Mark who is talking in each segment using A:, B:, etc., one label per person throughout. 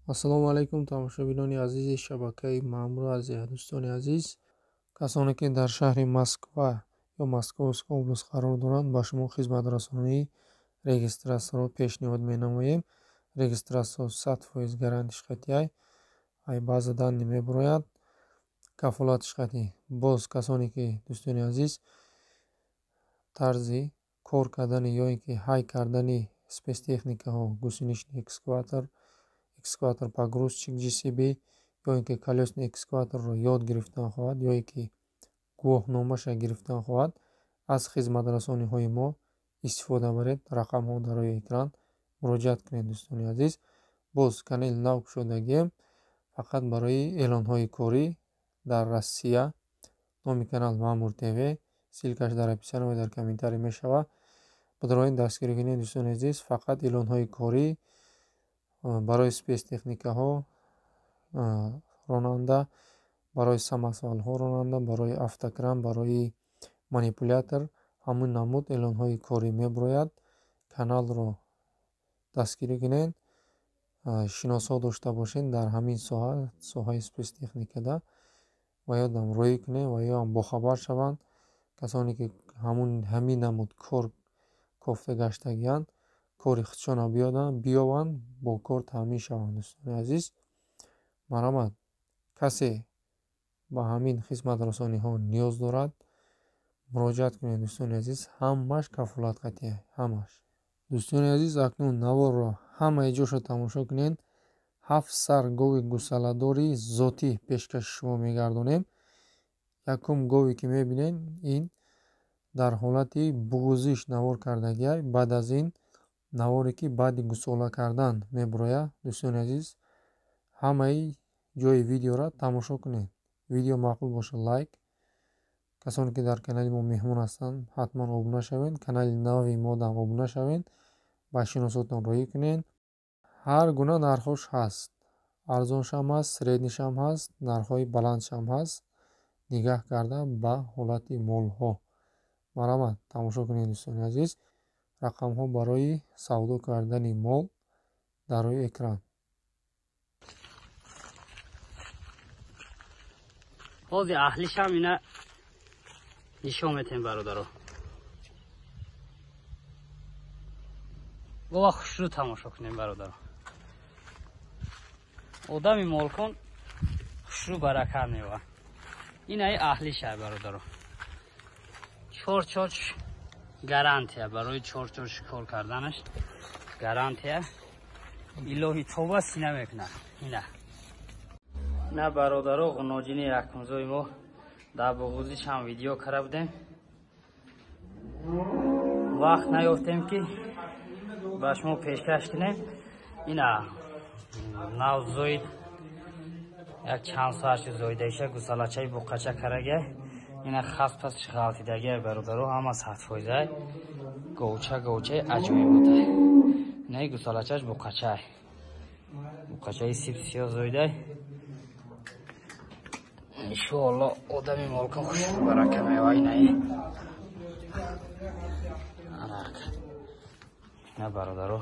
A: ассалому алайкум тамошобинони азизи шабакаи маъмур азия. дӯстони азиз, касоне ки дар шаҳри Москва ё Московская област қарор доранд, ба шумо хизматрасонии регистратсияро пешниҳод менамоем. Регистратсия 100% гарантиш хатияй ай баъза данни мебурояд кафолатиш хати. Боз касоне ки дӯстони азиз тарзи кор кардани ё ин ки ҳай кардани спецтехникаҳо, гусеничный экскаватор погрузчик GCB ё ин ки колесный экскаваторро ёд гирифтан хоҳад ё ин ки гувоҳномаша гирифтан хоҳад, аз хизматрасониҳои мо истифода баред. Рақамҳо дар рӯи экран, муроҷиат кунед дӯстони азиз. Боз канали нав кушодагием фақат барои эълонҳои корӣ дар Россия. номи канал Маъмур ТВ, ссилкаш дар описание ва дар комментарий мешавад. Бидроен дастгирӣ кунед дӯстони азиз, фақат эълонҳои корӣ барои спецтехникаҳо ронанда, барои самосвалҳо ронанда, барои автокран, барои манипулятор, ҳамун намуд эълонҳои корӣ мебурояд. Каналро дастгирӣ кунед, шиносҳо дошта бошед дар ҳамин соҳаи спецтехникада ва ёдам роӣ кунед ва ё бохабар шаванд касоне ки ҳамин намуд кор кофта гаштагиянд, кори худшона биёбанд, бо кор таъмин шаванд. дӯстони азиз, марҳамат, касе ба ҳамин хизматрасониҳо ниёз дорад, муроҷиат кунед дӯстони азиз. Ҳамаш кафолатхатия, ҳамаш. дӯстони азиз, акнун наворро ҳамаи ҷошро тамошо кунед. 7 сар гови гусаладори зотӣ пешкаши шумо мегардонем. Якум гове ки мебинед, ин дар ҳолати буғузиш навор кардагиай. баъд аз ин наворе ки баъди гусола кардан мебурояд. дӯстони азиз, ҳамаи ҷои видеоро тамошо кунед. видео маъқул боша лайк, касоне ки дар канали мо меҳмон ҳастанд ҳатман обуна шавед, канали нави модам обуна шавед, ба шиносотон роӣ кунед. ҳар гуна нархош ҳаст, арзоншам ҳаст, среднишам ҳаст, нархҳои баландшам ҳаст, нигаҳ карда ба ҳолати молҳо. марҳамат, тамошо кунед дӯстони азиз. рақамҳо барои савдо кардани мол дар рӯи экран.
B: ҳозир аҳлишам ина нишон метем бародаро. гова хушрӯ тамошо кунем бародаро. одами молкон хушрӯ баракат мева. инаи аҳлиша бародаро. чорчоч гарантия барои чорчоч кор карданаш гарантия. илоҳи тоба сина мекуна. ина на бародаро ғуноҷини рақмзои мо дар буғузиш ҳам видео кара будем. вақт наёфтем ки ба шумо пешкаш кунем. ина навзоид як чанд соати зоидаиша гусалачаи буқача карагай. ина хаспасш ғалтидагай бародаро, ҳама 100%. говчаи аҷоиб будай. инаи гусалачаш буқачаи сипсиё зоидай. иншоалло одами молкон хушрӯ барака мева. инаи ина бародаро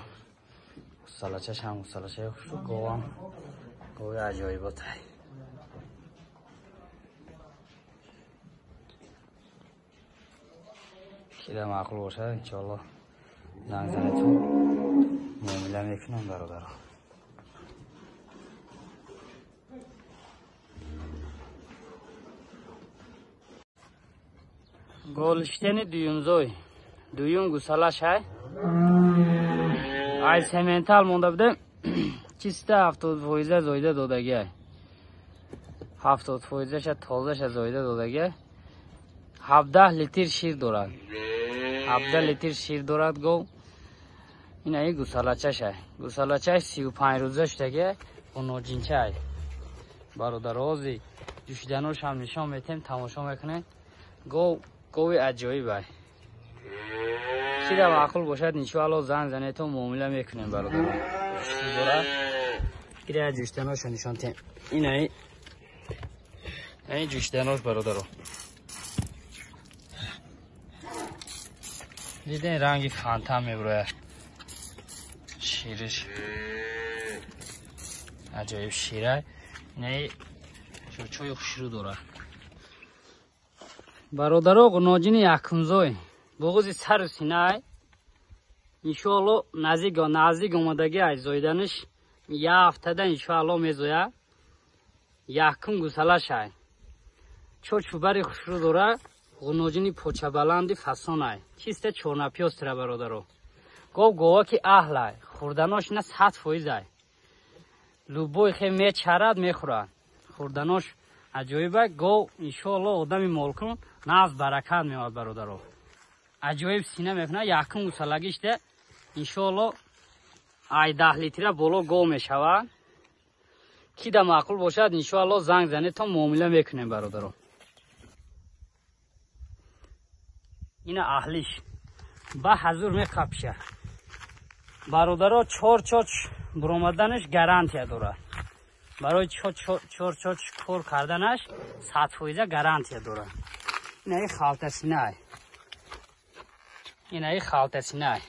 B: гусалачаш ҳам гусалачаи хушрӯ, говам гови аҷоиботай. кида маъқул бошад иншоалло занг занетон муомила мекунам бародаро. голиштени дуюмзой дуюм гусалашай ай сементал монда будем. чиста 70% зоида додагиай. 70%ша тозаша зоида додагиай. 17 литр шир дорад. 17 литр шир дорад гов. инаи гусалачашай. гусалачаш 35 рӯза шудагиай. ғуноҷинчай бародарози ҷӯшиданош ҳам нишон метем, тамошо мекунед. гови аҷоибай. чида маъқул бошад иншоалло занг занетон муомила мекунем бародаро. ира ҷӯшиданошро нишон тем. инаи ҷӯшиданош бародаро. диден ранги фанта мебурояд. шириш ajoyib shira. Ne choy xushru dora. Barodaro gunojini yakimzoy. Bo'g'iz sar sinay. İnşallah nazik omadagi ayzoydanish bir haftada inşallah mezoya. Yakın gusalashay. Çok çubari xushru dora. Gunojini pochabalandi fasonay. Chiste chornapiostra barodaro. Gova ki ahlay. Khurdanosh na 100%. Luboy khe me charad mekhura. Khurdanosh ajoyiba go inshaallah odami molkun naz barakat mevad barodaro. Ajoyib sine mekna yakın gusalagi işte inshaallah ay 10 litre bolo go meshava. Ki da ma'qul boshad inshaallah zang zane ta muomila mekunem barodaro. Ina ahlish ba hazur mekapsha. Barodaro chor buromadanش гарантия дорад. Барои чор кор карданаш 100% гарантия дорад. Инаи халтасинай. Инаи халтасинай.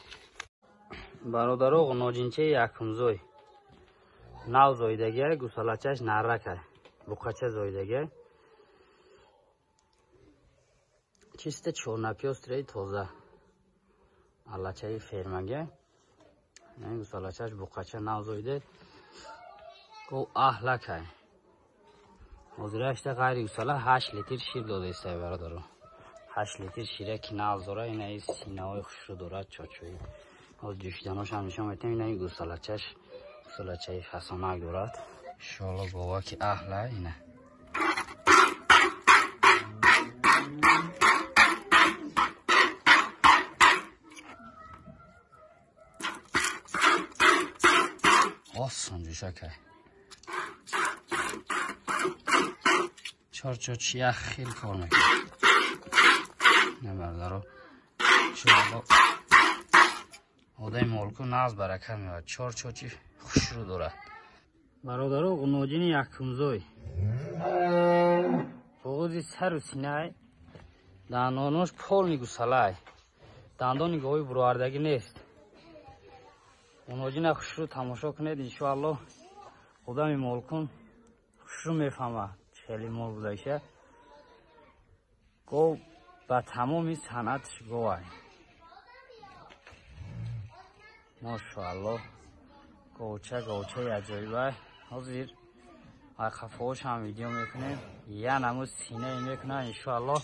B: Бародаро гуноҷинчаи якумзой. Нав зоидаги гусалачаш наррака. Буқача зоидаги. Чисте чорнапёстраи тоза. Аллачаи фермаги. Ne gusalaçaş buqaça navzoyde o ahlakay. Hozira işte gayri gusala 8 litr şir dode istay baradaro. 8 litr şire ki navzora ina sinavoy xushru dorad chochoy. Oz düşdanosh ham nishon metem ina gusalaçaş gusalaçay fasonak dorad. Inshaallah gova ki ahla ina. Olsun düşakay. Çorçoçya xil kormak. Ne bardaro. Şualo. Oday molku naz barakat mevad. Çorçoçi xushru dora. Barodaro gunojini yakimzoy. Bo'g'izi saru sinay. Dandonosh polni gusalay. Dandoni go'y burovardagi nest. Gunojina xushru tamosho kuned inshaallah. Odami molkun xushru mefahma. Cheli mol budaysa. Go ba tamomi san'atsh go'ay. Mashallah. Go'cha ajoyibay. Hozir ay xafosh ham video mekunем. Yana sine mekunam inshaallah.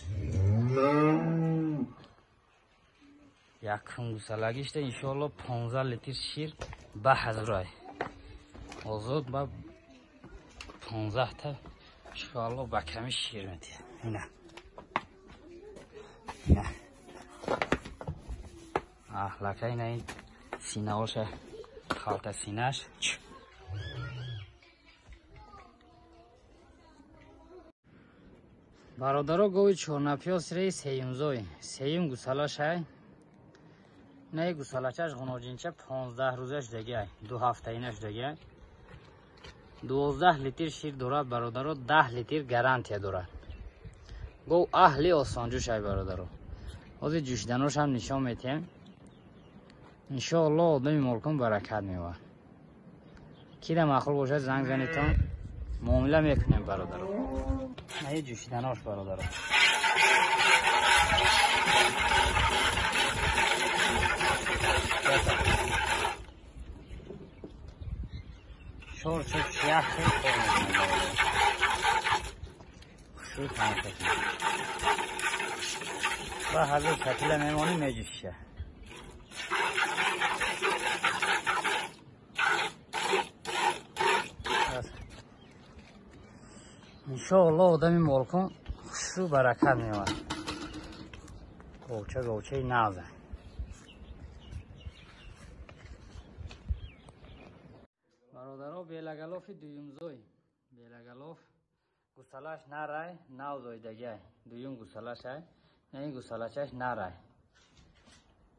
B: Yakın gusalagi işte inşallah 15 litr şir ba hazray. Ozod ba 15 ta inşallah bakami şir meti. Ina. Ahlaka ina sina olsa xalta sinash. Barodaro go'y chornapyos rei seyimzoy. Seyim gusalashay. Ne gusalaçaş gunojincha 15 ruzash degay. 2 haftayinash degay. 12 litr şir dorad barodaro 10 litr garantiya dorad. Go ahli osonju shay barodaro. Hozir juşdanosh ham nishon metem. Inshaallah odami molkun barakat mevad. Ki da ma'qul boshad zang zaniton muomila mekunem barodaro. Ay juşdanosh barodaro. Çok siyah şey koymadım. Şu tanesi. Bak hazır çatılamam onu meclis ya. İnşallah odami molkun şu barakat mi var? Go'cha naza. Barodaro belagalofi duyumzoy. Belagalof gusalash naray navzoydagay. Duyum gusalashay. Ne gusalachash naray.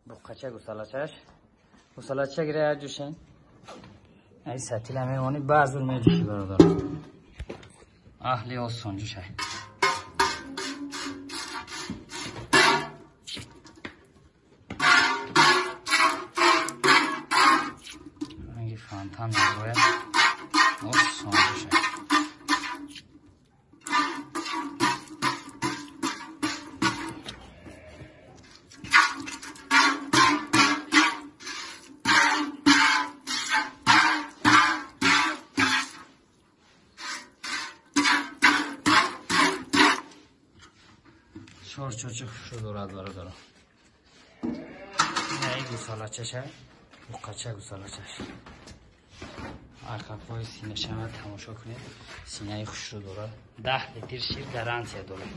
B: Buqacha gusalachash. Gusalacha giraya jushen. Ay satilame oni bazur mejushi barodaro. Ahli olsun jushay. Tam yapıyor. Olsun. 4 чочук хушро дорад бародаро. Ай гусалачаша, буқача гусалачаш. Арқабҳои синашама тамошо кунед. Синаи хушро дорад. 10 литр шир гарантия дорад.